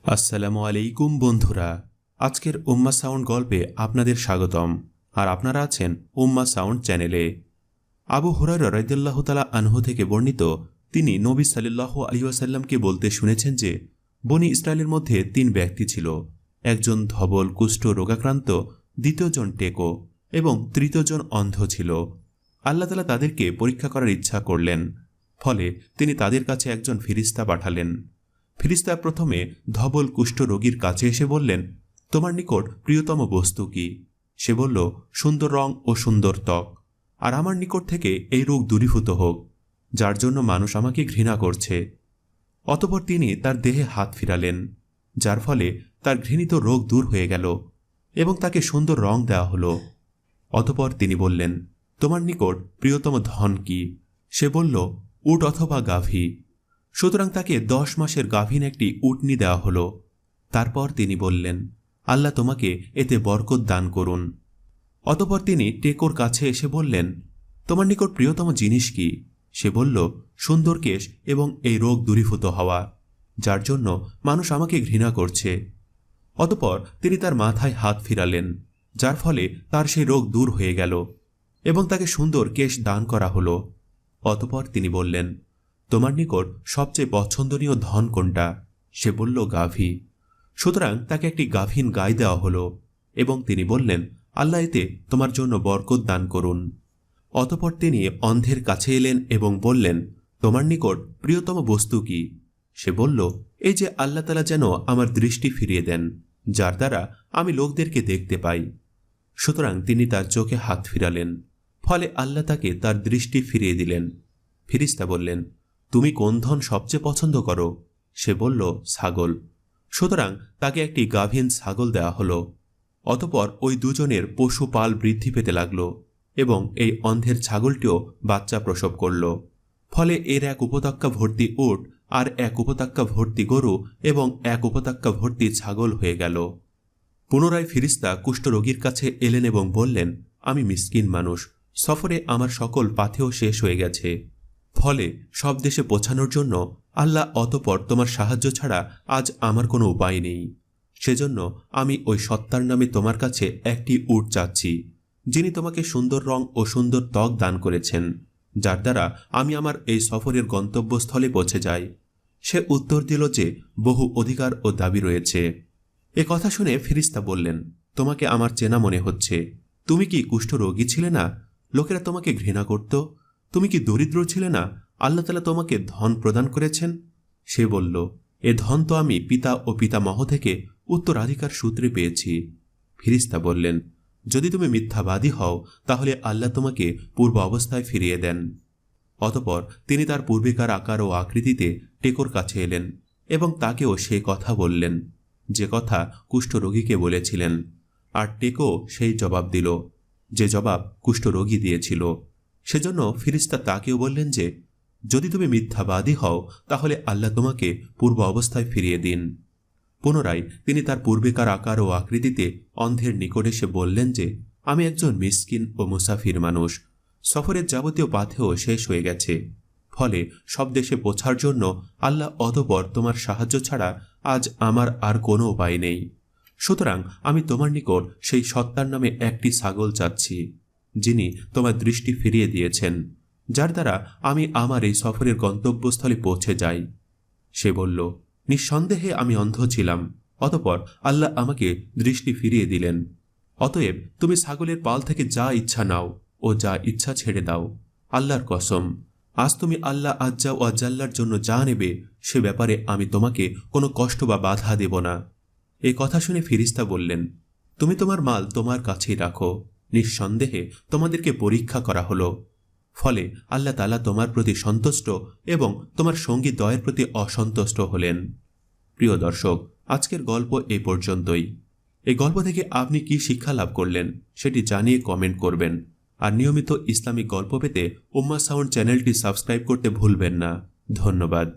আসসালামু আলাইকুম বন্ধুরা, আজকের উম্মা সাউন্ড গল্পে আপনাদের স্বাগতম। আর আপনারা আছেন উম্মা সাউন্ড চ্যানেলে। আবু হুরায়রা রাদিয়াল্লাহু তাআলা আনহু থেকে বর্ণিত, তিনি নবী সাল্লাল্লাহু আলাইহি ওয়াসাল্লামকে বলতে শুনেছেন যে, বনী ইসরায়েলের মধ্যে ৩ ব্যক্তি ছিল। একজন ধবল কুষ্ঠ রোগাক্রান্ত, দ্বিতীয়জন টেকো এবং তৃতীয়জন অন্ধ ছিল। আল্লাহ তাআলা তাদেরকে পরীক্ষা করার ইচ্ছা করলেন। ফলে তিনি তাদের কাছে একজন ফেরেশতা পাঠালেন। ফেরেশতা প্রথমে ধবল কুষ্ঠ রোগীর কাছে এসে বললেন, তোমার নিকট প্রিয়তম বস্তু কি? সে বলল, সুন্দর রং ও সুন্দর ত্বক। আর আমার নিকট থেকে এই রোগ দূরীভূত হোক, যার জন্য মানুষ আমাকে ঘৃণা করছে। অতঃপর তিনি তার দেহে হাত ফিরালেন, যার ফলে তার ঘৃণিত রোগ দূর হয়ে গেল এবং তাকে সুন্দর রং দেওয়া হলো। অতঃপর তিনি বললেন, তোমার নিকট প্রিয়তম ধন কি? সে বলল, উট অথবা গাভী। সুতরাং তাকে 10 মাসের গাভীন একটি উটনি দেওয়া হলো। তারপর তিনি বললেন, আল্লাহ তোমাকে এতে বরকত দান করুন। অতঃপর তিনি টেকোর কাছে এসে বললেন, তোমার নিকট প্রিয়তম জিনিস কি? সে বলল, সুন্দর কেশ এবং এই রোগ দূরীভূত হওয়া, যার জন্য মানুষ আমাকে ঘৃণা করছে। অতঃপর তিনি তার মাথায় হাত ফিরালেন, যার ফলে তার সেই রোগ দূর হয়ে গেল এবং তাকে সুন্দর কেশ দান করা হলো। অতঃপর তিনি বললেন, তোমার নিকট সবচেয়ে পছন্দনীয় ধন কোনটা? সে বলল, গাভী। সুতরাং তাকে একটি গাভীন গাই দেওয়া হলো এবং তিনি বললেন, আল্লাহ এতে তোমার জন্য বরকত দান করুন। অতঃপর তিনি অন্ধের কাছে এলেন এবং বললেন, তোমার নিকট প্রিয়তম বস্তু কি? সে বলল, এই যে আল্লাহ তাআলা যেন আমার দৃষ্টি ফিরিয়ে দেন, যার দ্বারা আমি লোকদেরকে দেখতে পাই। সুতরাং তিনি তার চোখে হাত ফিরালেন, ফলে আল্লাহ তাকে তার দৃষ্টি ফিরিয়ে দিলেন। ফেরেশতা বললেন, তুমি কোন ধন সবচেয়ে পছন্দ করো? সে বলল, ছাগল। সুতরাং তাকে একটি গাভীন ছাগল দেওয়া হলো। অতঃপর ওই দুজনের পশুপাল বৃদ্ধি পেতে লাগল এবং এই অন্ধের ছাগলটিও বাচ্চা প্রসব করল। ফলে এর এক উপত্যকা ভর্তি উট, আর এক উপত্যকা ভর্তি গরু এবং এক উপত্যকা ভর্তি ছাগল হয়ে গেল। পুনরায় ফেরেশতা কুষ্ঠরোগীর কাছে এলেন এবং বললেন, আমি মিসকিন মানুষ, সফরে আমার সকল পাথেয় শেষ হয়ে গেছে। ফলে সব দেশে পৌঁছানোর জন্য আল্লাহ অতঃপর তোমার সাহায্য ছাড়া আজ আমার কোনো উপায় নেই। সেজন্য আমি ওই সত্তার নামে তোমার কাছে একটি উট চাচ্ছি, যিনি তোমাকে সুন্দর রং ও সুন্দর ত্বক দান করেছেন, যার দ্বারা আমি আমার এই সফরের গন্তব্যস্থলে পৌঁছে যাই। সে উত্তর দিল যে, বহু অধিকার ও দাবি রয়েছে। এ কথা শুনে ফেরেশতা বললেন, তোমাকে আমার চেনা মনে হচ্ছে। তুমি কি কুষ্ঠরোগী ছিলে না? লোকেরা তোমাকে ঘৃণা করত। তুমি কি দরিদ্র ছিলে না? আল্লাহ তাআলা তোমাকে ধন প্রদান করেছেন। সে বলল, এ ধন তো আমি পিতা ও পিতামহ থেকে উত্তরাধিকার সূত্রে পেয়েছি। ফেরেশতা বললেন, যদি তুমি মিথ্যাবাদী হও, তাহলে আল্লাহ তোমাকে পূর্ব অবস্থায় ফিরিয়ে দেন। অতঃপর তিনি তার পূর্বেকার আকার ও আকৃতিতে টেকোর কাছে এলেন এবং তাকেও সে কথা বললেন, যে কথা কুষ্ঠরোগীকে বলেছিলেন। আর টেকো সেই জবাব দিল, যে জবাব কুষ্ঠরোগী দিয়েছিল। সেজন্য ফেরেশতা তাকেও বললেন যে, যদি তুমি মিথ্যাবাদী হও, তাহলে আল্লাহ তোমাকে পূর্ব অবস্থায় ফিরিয়ে দিন। পুনরায় তিনি তার পূর্বেকার আকার ও আকৃতিতে অন্ধের নিকট এসে বললেন যে, আমি একজন মিসকিন ও মুসাফির মানুষ, সফরের যাবতীয় পাথেয় শেষ হয়ে গেছে। ফলে সব দেশে পৌঁছার জন্য আল্লাহ অতঃপর তোমার সাহায্য ছাড়া আজ আমার আর কোনো উপায় নেই। সুতরাং আমি তোমার নিকট সেই সত্তার নামে একটি ছাগল চাচ্ছি, যিনি তোমার দৃষ্টি ফিরিয়ে দিয়েছেন, যার দ্বারা আমি আমার এই সফরের গন্তব্যস্থলে পৌঁছে যাই। সে বলল, নিঃসন্দেহে আমি অন্ধ ছিলাম, অতঃপর আল্লাহ আমাকে দৃষ্টি ফিরিয়ে দিলেন। অতএব তুমি ছাগলের পাল থেকে যা ইচ্ছা নাও ও যা ইচ্ছা ছেড়ে দাও। আল্লাহর কসম, আজ তুমি আল্লাহ আজ্জা ও আজ্জাল্লার জন্য যা নেবে, সে ব্যাপারে আমি তোমাকে কোনো কষ্ট বা বাধা দেব না। এই কথা শুনে ফেরেশতা বললেন, তুমি তোমার মাল তোমার কাছেই রাখো, নিঃসন্দেহে তোমাদেরকে পরীক্ষা করা হলো। ফলে আল্লাহ তাআলা তোমার প্রতি সন্তুষ্ট এবং তোমার সঙ্গী দ্বয়ের প্রতি অসন্তুষ্ট হলেন। প্রিয় দর্শক, আজকের গল্প এই পর্যন্তই। এই গল্প থেকে আপনি কি শিক্ষা লাভ করলেন সেটি জানিয়ে কমেন্ট করবেন। আর নিয়মিত ইসলামিক গল্প পেতে উম্মাহ সাউন্ড চ্যানেলটি সাবস্ক্রাইব করতে ভুলবেন না। ধন্যবাদ।